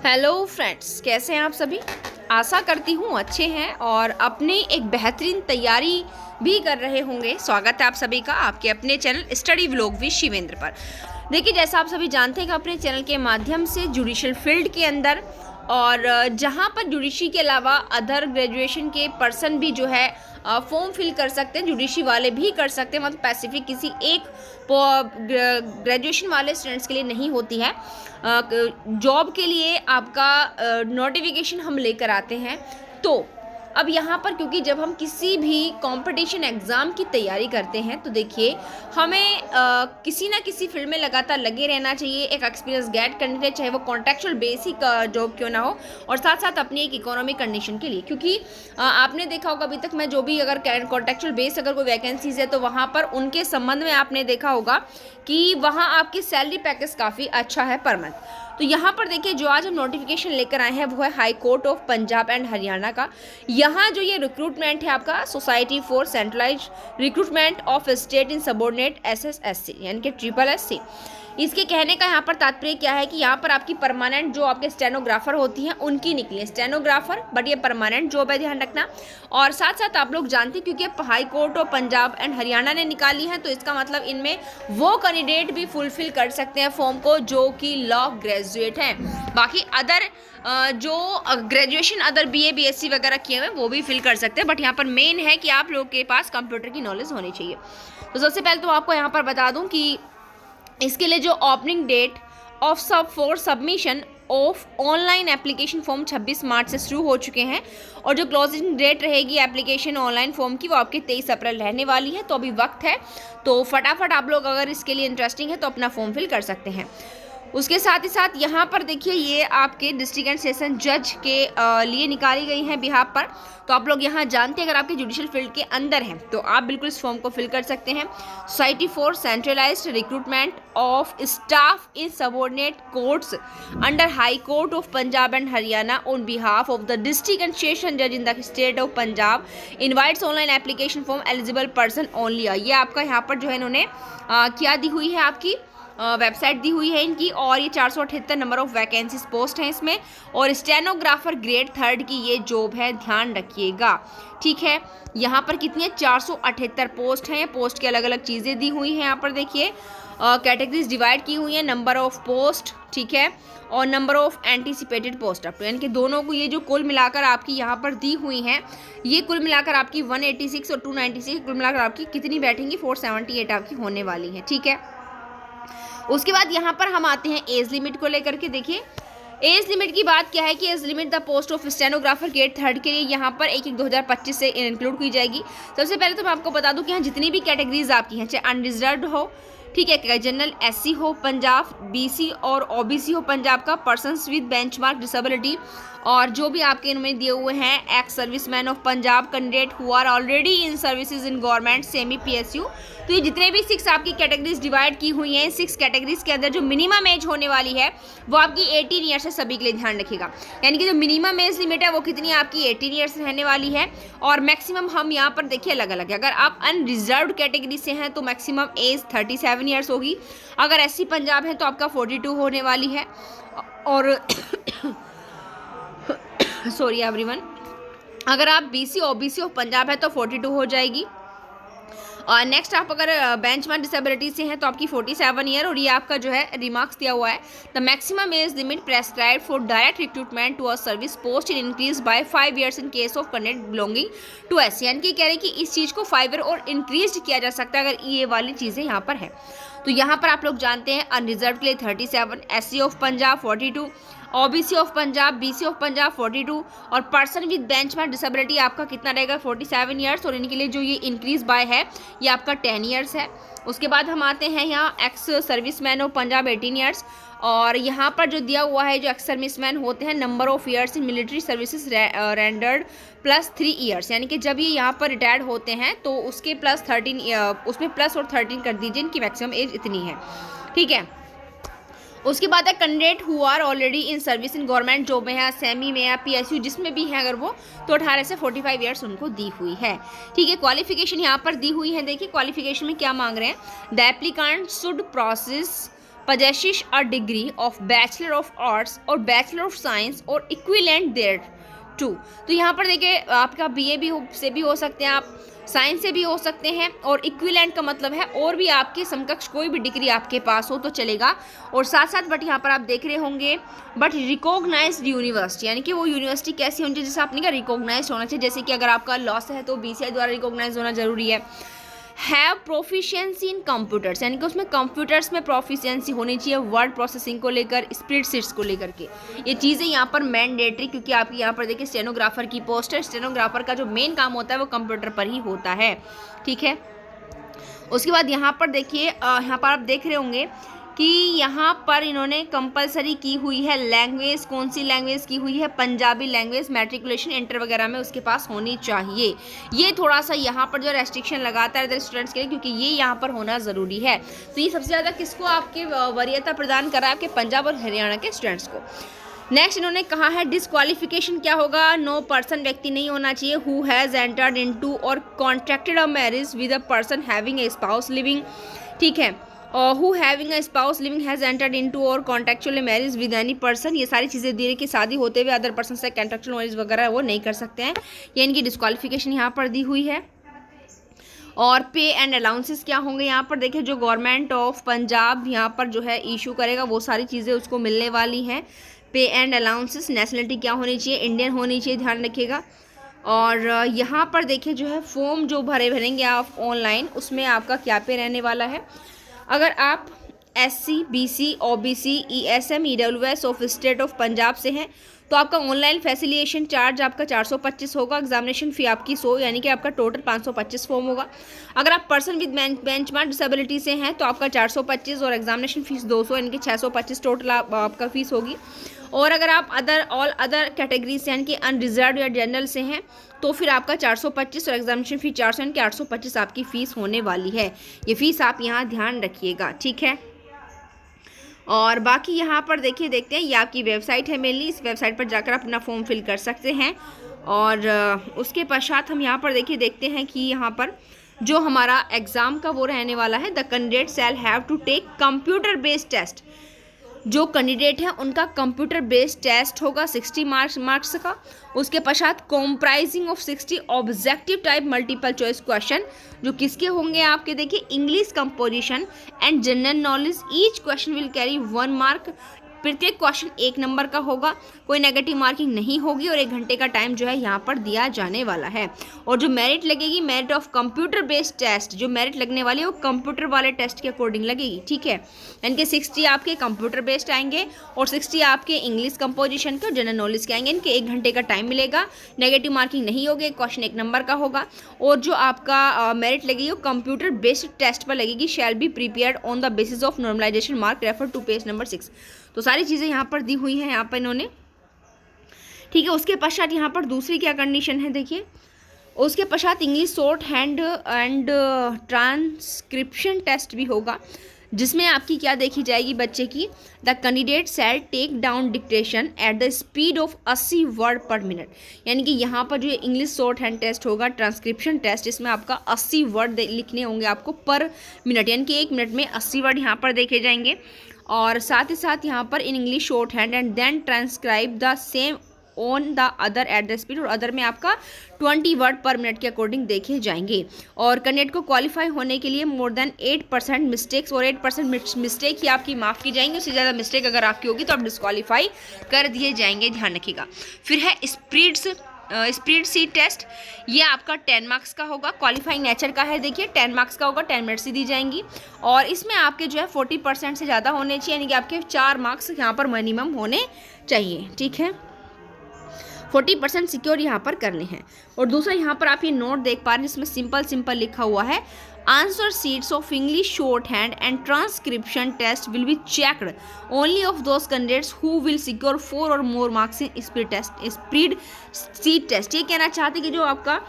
Hello friends, कैसे हैं आप सभी। आशा करती हूँ अच्छे हैं और अपनी एक बेहतरीन तैयारी भी कर रहे होंगे। स्वागत है आप सभी का आपके अपने channel study vlog with Shivendra पर। देखिए, जैसा आप सभी जानते हैं कि अपने चैनल के माध्यम से जुडिशियल फील्ड के अंदर और जहाँ पर जुडिशरी के अलावा अदर ग्रेजुएशन के पर्सन भी जो है फॉर्म फिल कर सकते हैं, जुडिशरी वाले भी कर सकते हैं। मतलब स्पेसिफिक किसी एक ग्रेजुएशन वाले स्टूडेंट्स के लिए नहीं होती है। जॉब के लिए आपका नोटिफिकेशन हम लेकर आते हैं। तो अब यहाँ पर क्योंकि जब हम किसी भी कंपटीशन एग्ज़ाम की तैयारी करते हैं तो देखिए हमें किसी ना किसी फील्ड में लगातार लगे रहना चाहिए, एक एक्सपीरियंस गेट करने के लिए, चाहे वो कॉन्ट्रेक्चुअल बेसिक जॉब क्यों ना हो, और साथ साथ अपनी एक इकोनॉमिक कंडीशन के लिए। क्योंकि आपने देखा होगा अभी तक मैं जो भी अगर कॉन्ट्रेक्चुअल बेस अगर कोई वैकेंसीज है तो वहाँ पर उनके संबंध में आपने देखा होगा कि वहाँ आपकी सैलरी पैकेज काफ़ी अच्छा है पर मंथ। तो यहाँ पर देखिए जो आज हम नोटिफिकेशन लेकर आए हैं वो है high court of Punjab and Haryana का। यहाँ जो ये रिक्रूटमेंट है आपका society for centralise recruitment of state in subordinate SSSC यानी कि SSSC। इसके कहने का यहाँ पर तात्पर्य क्या है कि यहाँ पर आपकी परमानेंट जो आपके स्टेनोग्राफर होती हैं उनकी निकली है स्टेनोग्राफर, बट ये परमानेंट जॉब है, ध्यान रखना। और साथ साथ आप लोग जानते हैं क्योंकि high court of Punjab and Haryana ने निकाली है तो इसका मतलब इनमें वो कैंडिडेट भी फुलफिल कर सकते हैं फॉर्म को जो कि लॉ ग्रेजुएट हैं। बाकी अदर जो ग्रेजुएशन अदर BA BSc वगैरह किए हुए वो भी फिल कर सकते हैं, बट यहाँ पर मेन है कि आप लोग के पास कंप्यूटर की नॉलेज होनी चाहिए। तो सबसे पहले तो आपको यहाँ पर बता दूँ कि इसके लिए जो opening date of for submission of online application form 26 March से शुरू हो चुके हैं, और जो क्लोजिंग डेट रहेगी एप्लीकेशन ऑनलाइन फॉर्म की वो आपकी 23 अप्रैल रहने वाली है। तो अभी वक्त है, तो फटाफट आप लोग अगर इसके लिए इंटरेस्टिंग है तो अपना फॉर्म फिल कर सकते हैं। उसके साथ ही साथ यहाँ पर देखिए ये आपके डिस्ट्रिक्ट एंड सेशन जज के लिए निकाली गई हैं बिहार पर। तो आप लोग यहाँ जानते हैं अगर आपके जुडिशियल फील्ड के अंदर हैं तो आप बिल्कुल इस फॉर्म को फिल कर सकते हैं। Society for centralised recruitment of staff in subordinate courts under high court of Punjab and Haryana on behalf of the district and session जज in the state of Punjab invites online application form eligible person only. ये आपका यहाँ पर जो है इन्होंने क्या दी हुई है, आपकी वेबसाइट दी हुई है इनकी, और ये 478 नंबर ऑफ वैकेंसीज पोस्ट हैं इसमें, और स्टेनोग्राफर ग्रेड 3 की ये जॉब है, ध्यान रखिएगा। ठीक है, यहाँ पर कितनी है 478 पोस्ट हैं। पोस्ट की अलग अलग चीज़ें दी हुई हैं यहाँ पर देखिए, कैटेगरीज डिवाइड की हुई हैं, नंबर ऑफ पोस्ट, ठीक है, और number of anticipated post up, यानी कि दोनों को ये जो कुल मिलाकर आपकी यहाँ पर दी हुई हैं ये कुल मिलाकर आपकी 186 और 296 कुल मिलाकर आपकी कितनी बैठेंगी 478 आपकी होने वाली हैं। ठीक है, उसके बाद यहाँ पर हम आते हैं एज लिमिट को लेकर के। देखिए एज लिमिट की बात क्या है कि age limit the post of stenographer grade 3 के लिए यहाँ पर 1/1/2025 से इंक्लूड की जाएगी। सबसे पहले तो मैं आपको बता दूं कि यहाँ जितनी भी कैटेगरीज आपकी हैं, चाहे अनरिजर्व्ड हो, ठीक है, जनरल SC हो पंजाब, BC और OBC हो पंजाब का, पर्सनस विद बेंचमार्क डिसेबिलिटी, और जो भी आपके इनमें दिए हुए हैं ex serviceman of Punjab candidate who are already in services in government semi PSU। तो ये जितने भी 6 आपकी कैटेगरीज डिवाइड की हुई हैं, 6 कैटेगरीज के अंदर जो मिनिमम एज होने वाली है वो आपकी 18 ईयर्स है सभी के लिए, ध्यान रखिएगा। यानी कि जो मिनिमम एज लिमिट है वो कितनी आपकी 18 ईयर्स रहने वाली है, और मैक्सिमम हम यहाँ पर देखिए अलग अलग है। अगर आप अनरिजर्व्ड कैटेगरी से हैं तो मैक्सिमम एज 37 ईयर्स होगी, अगर SC पंजाब है तो आपका 42 होने वाली है, और सॉरी एवरीवन, अगर आप BC OBC ऑफ पंजाब है तो 42 हो जाएगी। और नेक्स्ट आप अगर बेंचमार्क डिसेबिलिटी से हैं तो आपकी 47 ईयर, और ये आपका जो है रिमार्क्स दिया हुआ है the maximum age limit prescribed for direct recruitment to a service post in increase by 5 years in case of candidate belonging to SC। यानी कि कह रहे हैं कि इस चीज़ को 5 ईयर और इंक्रीज किया जा सकता है अगर ये वाली चीज़ें यहाँ पर है। तो यहाँ पर आप लोग जानते हैं अनरिजर्व के लिए 37, SC of Punjab 42, OBC of Punjab, BC of Punjab 42, और पर्सन विद बेंचमार्क डिसेबिलिटी आपका कितना रहेगा 47 ईयर्स, और इनके लिए जो ये इंक्रीज बाय है ये आपका 10 ईयर्स है। उसके बाद हम आते हैं यहाँ x serviceman of Punjab 18 years, और यहाँ पर जो दिया हुआ है जो एक्स सर्विसमैन होते हैं number of years in military services rendered plus 3 years, यानी कि जब ये यहाँ पर रिटायर्ड होते हैं तो उसके प्लस 13 उसमें प्लस और 13 कर दीजिए, इनकी मैक्सिमम एज इतनी है। ठीक है, उसके बाद है candidate who are already in service in government job में है, सेमी में है, PSU जिसमें भी है अगर वो, तो 18 से 45 ईयर्स उनको दी हुई है। ठीक है, क्वालिफिकेशन यहाँ पर दी हुई है। देखिए क्वालिफिकेशन में क्या मांग रहे हैं, the applicant should possesses a degree of Bachelor of Arts और Bachelor of Science और equivalent thereto। तो यहाँ पर देखिए आपका BA से भी हो सकते हैं, आप साइंस से भी हो सकते हैं, और इक्विवेलेंट का मतलब है और भी आपके समकक्ष कोई भी डिग्री आपके पास हो तो चलेगा। और साथ साथ बट यहाँ पर आप देख रहे होंगे बट रिकॉग्नाइज्ड यूनिवर्सिटी, यानी कि वो यूनिवर्सिटी कैसी होनी चाहिए, जैसे आपने कहा रिकॉग्नाइज्ड होना चाहिए। जैसे कि अगर आपका लॉस है तो BCI द्वारा रिकॉग्नाइज होना जरूरी है। हैव प्रोफिशिएंसी इन कंप्यूटर्स, यानी कि उसमें कंप्यूटर्स में प्रोफिशिएंसी होनी चाहिए, वर्ड प्रोसेसिंग को लेकर, स्प्रेडशीट्स को लेकर के। ये चीज़ें यहाँ पर मैंडेटरी, क्योंकि आप यहाँ पर देखिए स्टेनोग्राफर की पोस्ट है, स्टेनोग्राफर का जो मेन काम होता है वो कंप्यूटर पर ही होता है, ठीक है। उसके बाद यहाँ पर देखिए यहाँ पर आप देख रहे होंगे कि यहाँ पर इन्होंने कंपलसरी की हुई है लैंग्वेज, कौन सी लैंग्वेज की हुई है, पंजाबी लैंग्वेज, मैट्रिकुलेशन इंटर वगैरह में उसके पास होनी चाहिए। ये थोड़ा सा यहाँ पर जो रेस्ट्रिक्शन लगाता है स्टूडेंट्स के लिए, क्योंकि ये यहाँ पर होना ज़रूरी है। तो ये सबसे ज़्यादा किसको आपके वरीयता प्रदान कर रहा है, आपके पंजाब और हरियाणा के स्टूडेंट्स को। नेक्स्ट इन्होंने कहा है डिस्क्वालिफिकेशन क्या होगा, नो पर्सन व्यक्ति नहीं होना चाहिए who has entered into or contracted a marriage with a person having a spouse living, ठीक है, who having a spouse living has entered into or contractual marriage with any person. ये सारी चीज़ें दे रही कि शादी होते हुए अदर पर्सन से कॉन्ट्रैक्चुअल मैरिज वगैरह वो नहीं कर सकते हैं, ये इनकी डिस्क्वालिफिकेशन यहाँ पर दी हुई है। और पे एंड अलाउंसेस क्या होंगे यहाँ पर देखिए, जो गवर्नमेंट ऑफ पंजाब यहाँ पर जो है इशू करेगा वो सारी चीज़ें उसको मिलने वाली हैं। पे एंड अलाउंसेस, नेशनलिटी क्या होनी चाहिए, इंडियन होनी चाहिए, ध्यान रखिएगा। और यहाँ पर देखिए जो है फॉर्म जो भरेंगे आप ऑनलाइन, उसमें आपका क्या पे रहने वाला है। अगर आप SC BC OBC ESM EWS of state of Punjab से हैं तो आपका ऑनलाइन फैसिलिटेशन चार्ज आपका 425 होगा, एग्जामिनेशन फ़ी आपकी 100, यानी कि आपका टोटल 525 फॉर्म होगा। अगर आप पर्सन विद बेंचमार्क डिसेबिलिटी से हैं तो आपका 425 और एग्जामिनेशन फीस 200, यानी कि 625 टोटल आपका फीस होगी। और अगर आप ऑल अदर कैटेगरी से यानी कि अनरिजर्व या जनरल से हैं तो फिर आपका 425 और एग्जामिनेशन फ़ी 400, यानी कि 825 आपकी फ़ीस होने वाली है। ये फ़ीस आप यहाँ ध्यान रखिएगा, ठीक है। और बाकी यहाँ पर देखते हैं, ये आपकी वेबसाइट है मेनली, इस वेबसाइट पर जाकर आप अपना फॉर्म फिल कर सकते हैं। और उसके पश्चात हम यहाँ पर देखते हैं कि यहाँ पर जो हमारा एग्ज़ाम का वो रहने वाला है, the candidate shall have to take computer based test. जो कैंडिडेट है उनका कंप्यूटर बेस्ड टेस्ट होगा 60 मार्क्स का। उसके पश्चात comprising of 60 objective type multiple choice question, जो किसके होंगे आपके देखिए, English composition and general knowledge. Each question will carry 1 mark, प्रत्येक क्वेश्चन 1 नंबर का होगा, कोई नेगेटिव मार्किंग नहीं होगी, और 1 घंटे का टाइम जो है यहाँ पर दिया जाने वाला है। और जो मेरिट लगेगी, merit of computer based test, जो मेरिट लगने वाली है वो कंप्यूटर वाले टेस्ट के अकॉर्डिंग लगेगी, ठीक है। यानी कि 60 आपके कंप्यूटर बेस्ड आएंगे और 60 आपके इंग्लिश कंपोजिशन के और जनरल नॉलेज के आएंगे। इनके 1 घंटे का टाइम मिलेगा, नेगेटिव मार्किंग नहीं होगी, क्वेश्चन 1 नंबर का होगा। और जो आपका मेरिट लगेगी वो कंप्यूटर बेस्ड टेस्ट पर लगेगी, shall be prepared on the basis of normalisation mark, refer to page number 6। तो सारी चीज़ें यहाँ पर दी हुई हैं यहाँ पर इन्होंने, ठीक है। उसके पश्चात यहाँ पर दूसरी क्या कंडीशन है देखिए, उसके पश्चात English shorthand and transcription test भी होगा, जिसमें आपकी क्या देखी जाएगी बच्चे की, the candidate shall take down dictation at the speed of 80 word per minute. यानी कि यहाँ पर जो इंग्लिश शॉर्ट हैंड टेस्ट होगा, ट्रांसक्रिप्शन टेस्ट, इसमें आपका 80 वर्ड लिखने होंगे आपको पर मिनट, यानी कि 1 मिनट में 80 वर्ड यहाँ पर देखे जाएंगे। और साथ ही साथ यहाँ पर in English shorthand and then transcribe the same on the other at the speed, और अदर में आपका 20 वर्ड पर मिनट के अकॉर्डिंग देखे जाएंगे। और कैंडिडेट को क्वालिफाई होने के लिए मोर देन 8% मिस्टेक्स, और 8% मिस्टेक ही आपकी माफ़ की जाएंगी, उससे ज़्यादा मिस्टेक अगर आपकी होगी तो आप डिस्क्वालीफाई कर दिए जाएंगे, ध्यान रखिएगा। फिर है स्प्रीड सी टेस्ट, ये आपका 10 मार्क्स का होगा, क्वालिफाइंग नेचर का है, देखिए 10 मार्क्स का होगा, 10 मिनट्स ही दी जाएंगी। और इसमें आपके जो है 40% से ज़्यादा होने चाहिए, यानी कि आपके 4 मार्क्स यहाँ पर मिनिमम होने चाहिए, ठीक है। 40% सिक्योर यहाँ पर करने हैं। और दूसरा यहाँ पर आप ये नोट देख पा रहे हैं, जिसमें सिंपल लिखा हुआ है, answer sheets of English shorthand and transcription test will be checked only of those candidates who will secure 4 or more marks in spreadsheet test. ये कहना चाहते हैं कि जो आपका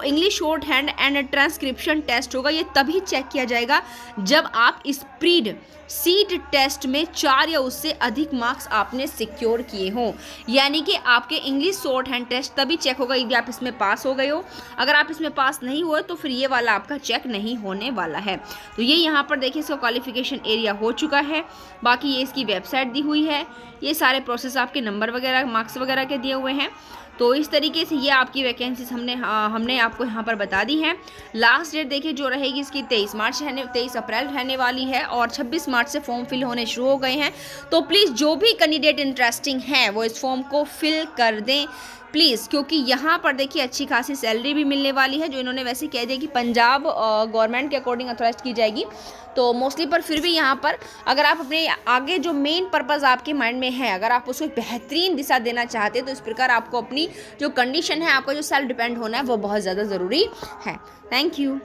English shorthand and transcription test होगा, ये तभी चेक किया जाएगा जब आप स्प्रीड सीट टेस्ट में 4 या उससे अधिक मार्क्स आपने सिक्योर किए हों। यानी कि आपके इंग्लिश शॉर्ट हैंड टेस्ट तभी चेक होगा यदि आप इसमें पास हो गए हो। अगर आप इसमें पास नहीं हुए तो फिर ये वाला आपका चेक नहीं नहीं होने वाला है। तो ये यहाँ पर देखिए इसका क्वालिफिकेशन एरिया हो चुका है। बाकी ये इसकी वेबसाइट दी हुई है, ये सारे प्रोसेस आपके नंबर वगैरह मार्क्स वगैरह के दिए हुए हैं। तो इस तरीके से ये आपकी वैकेंसीज हमने आपको यहाँ पर बता दी हैं। लास्ट डेट देखिए जो रहेगी इसकी 23 अप्रैल रहने वाली है और 26 मार्च से फॉर्म फिल होने शुरू हो गए हैं। तो प्लीज़ जो भी कैंडिडेट इंटरेस्टिंग हैं वो इस फॉर्म को फिल कर दें प्लीज़, क्योंकि यहाँ पर देखिए अच्छी खासी सैलरी भी मिलने वाली है, जो इन्होंने वैसे कह दिया कि पंजाब गवर्नमेंट के अकॉर्डिंग अथॉराइज की जाएगी। तो मोस्टली पर फिर भी यहाँ पर अगर आप अपने आगे जो मेन पर्पज़ आपके माइंड में है, अगर आप उसको एक बेहतरीन दिशा देना चाहते हैं तो इस प्रकार आपको अपनी जो कंडीशन है, आपका जो सेल्फ डिपेंड होना है वो बहुत ज़्यादा ज़रूरी है। Thank you.